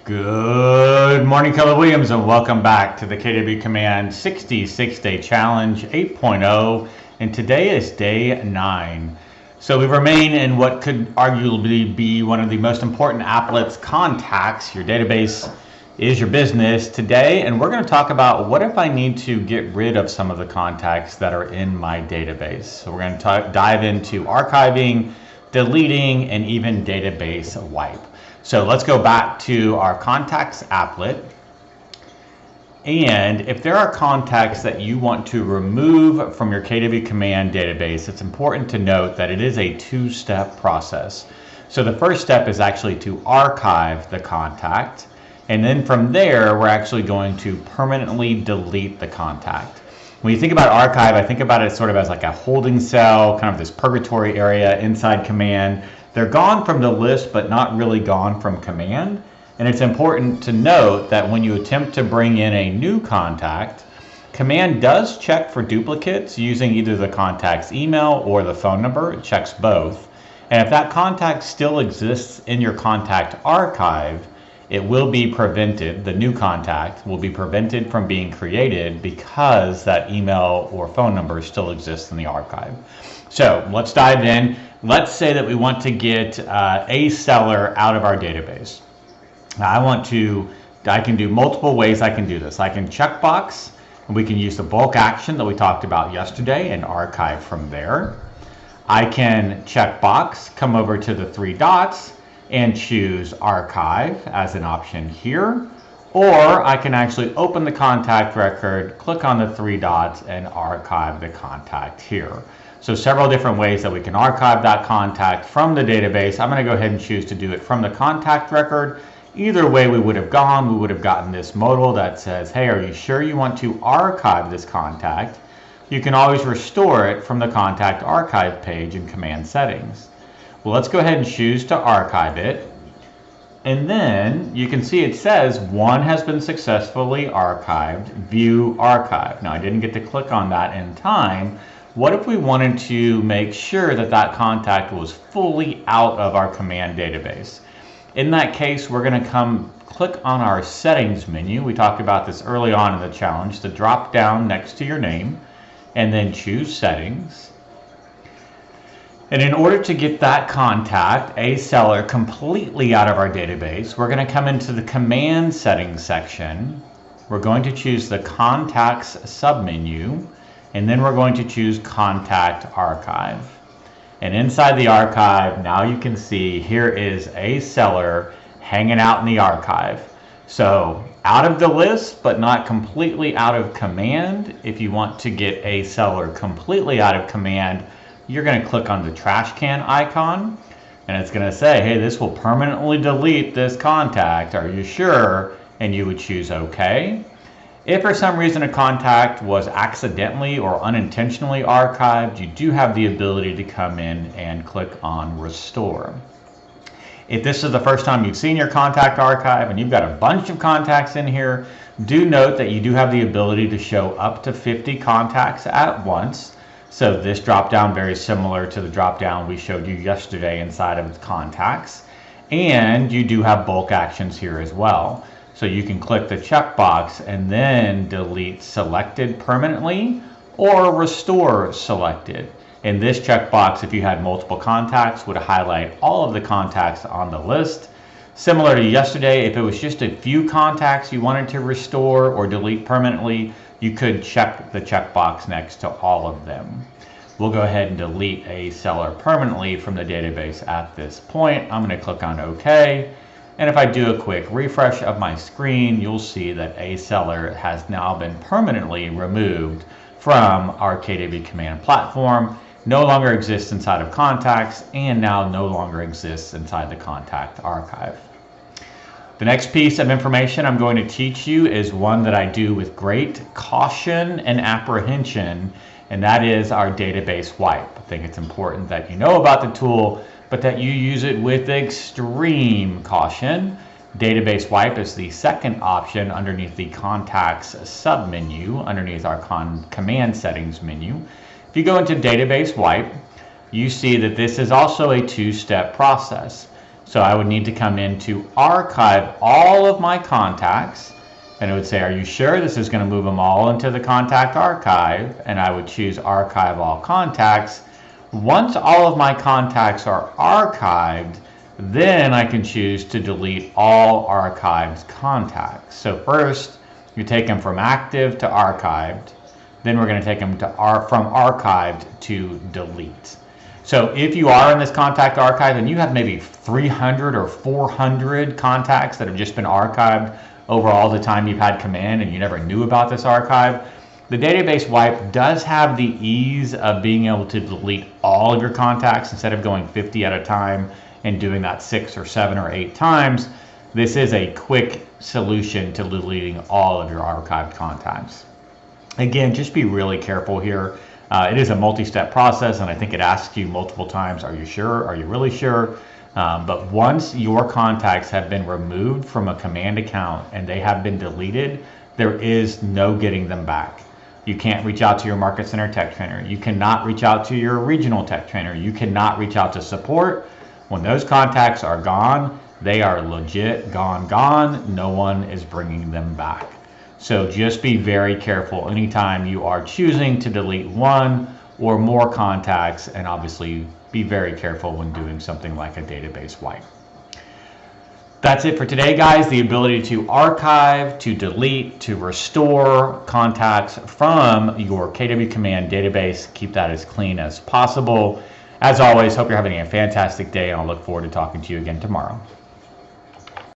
Good morning, Keller Williams, and welcome back to the KW Command 66-Day Challenge 8.0, and today is day 9. So we remain in what could arguably be one of the most important applets, contacts. Your database is your business today, and we're going to talk about what if I need to get rid of some of the contacts that are in my database. So we're going to dive into archiving, deleting, and even database wipe. So let's go back to our contacts applet. And if there are contacts that you want to remove from your KW Command database, it's important to note that it is a two-step process. So the first step is actually to archive the contact. And then from there, we're actually going to permanently delete the contact. When you think about archive, I think about it sort of as like a holding cell, kind of this purgatory area inside Command. They're gone from the list, but not really gone from Command. And it's important to note that when you attempt to bring in a new contact, Command does check for duplicates using either the contact's email or the phone number. It checks both. And if that contact still exists in your contact archive, it will be prevented, the new contact will be prevented from being created because that email or phone number still exists in the archive. So let's dive in. Let's say that we want to get a seller out of our database. Now I can do multiple ways I can do this. I can checkbox, and we can use the bulk action that we talked about yesterday and archive from there. I can checkbox, come over to the three dots, and choose archive as an option here. Or I can actually open the contact record, click on the three dots, and archive the contact here. So several different ways that we can archive that contact from the database. I'm going to go ahead and choose to do it from the contact record. Either way we would have gone, we would have gotten this modal that says, hey, are you sure you want to archive this contact? You can always restore it from the contact archive page in Command Settings. Well, let's go ahead and choose to archive it. And then you can see it says one has been successfully archived, view archive. Now I didn't get to click on that in time. What if we wanted to make sure that that contact was fully out of our Command database? In that case, we're going to click on our settings menu. We talked about this early on in the challenge, the drop down next to your name, and then choose settings. And in order to get that contact, a seller, completely out of our database, we're going to come into the Command Settings section. We're going to choose the Contacts submenu, and then we're going to choose Contact Archive. And inside the archive, now you can see here is a seller hanging out in the archive. So out of the list, but not completely out of Command. If you want to get a seller completely out of Command, you're going to click on the trash can icon, and it's going to say, hey, this will permanently delete this contact. Are you sure? And you would choose OK. If for some reason a contact was accidentally or unintentionally archived, you do have the ability to come in and click on Restore. If this is the first time you've seen your contact archive and you've got a bunch of contacts in here, do note that you do have the ability to show up to 50 contacts at once. So this drop down very similar to the drop down we showed you yesterday inside of contacts. And you do have bulk actions here as well. So you can click the checkbox and then delete selected permanently or restore selected. In this checkbox, if you had multiple contacts, would highlight all of the contacts on the list. Similar to yesterday, if it was just a few contacts you wanted to restore or delete permanently, you could check the checkbox next to all of them. We'll go ahead and delete a seller permanently from the database at this point. I'm going to click on OK. And if I do a quick refresh of my screen, you'll see that a seller has now been permanently removed from our KW Command platform, no longer exists inside of contacts, and now no longer exists inside the contact archive. The next piece of information I'm going to teach you is one that I do with great caution and apprehension, and that is our database wipe. I think it's important that you know about the tool, but that you use it with extreme caution. Database wipe is the second option underneath the contacts submenu, underneath our command settings menu. If you go into database wipe, you see that this is also a two-step process. So I would need to come in to archive all of my contacts, and it would say, are you sure? This is going to move them all into the contact archive, and I would choose archive all contacts. Once all of my contacts are archived, then I can choose to delete all archived contacts. So first, you take them from active to archived. Then we're going to take them to from archived to delete. So if you are in this contact archive and you have maybe 300 or 400 contacts that have just been archived over all the time you've had command and you never knew about this archive, the database wipe does have the ease of being able to delete all of your contacts instead of going 50 at a time and doing that 6 or 7 or 8 times. This is a quick solution to deleting all of your archived contacts. Again, just be really careful here. It is a multi-step process, and I think it asks you multiple times, are you sure? Are you really sure? But once your contacts have been removed from a command account and they have been deleted, there is no getting them back. You can't reach out to your market center tech trainer. You cannot reach out to your regional tech trainer. You cannot reach out to support. When those contacts are gone, they are legit gone. No one is bringing them back. So just be very careful anytime you are choosing to delete one or more contacts, and obviously be very careful when doing something like a database wipe. That's it for today, guys. The ability to archive, to delete, to restore contacts from your KW Command database. Keep that as clean as possible. As always, hope you're having a fantastic day, and I'll look forward to talking to you again tomorrow.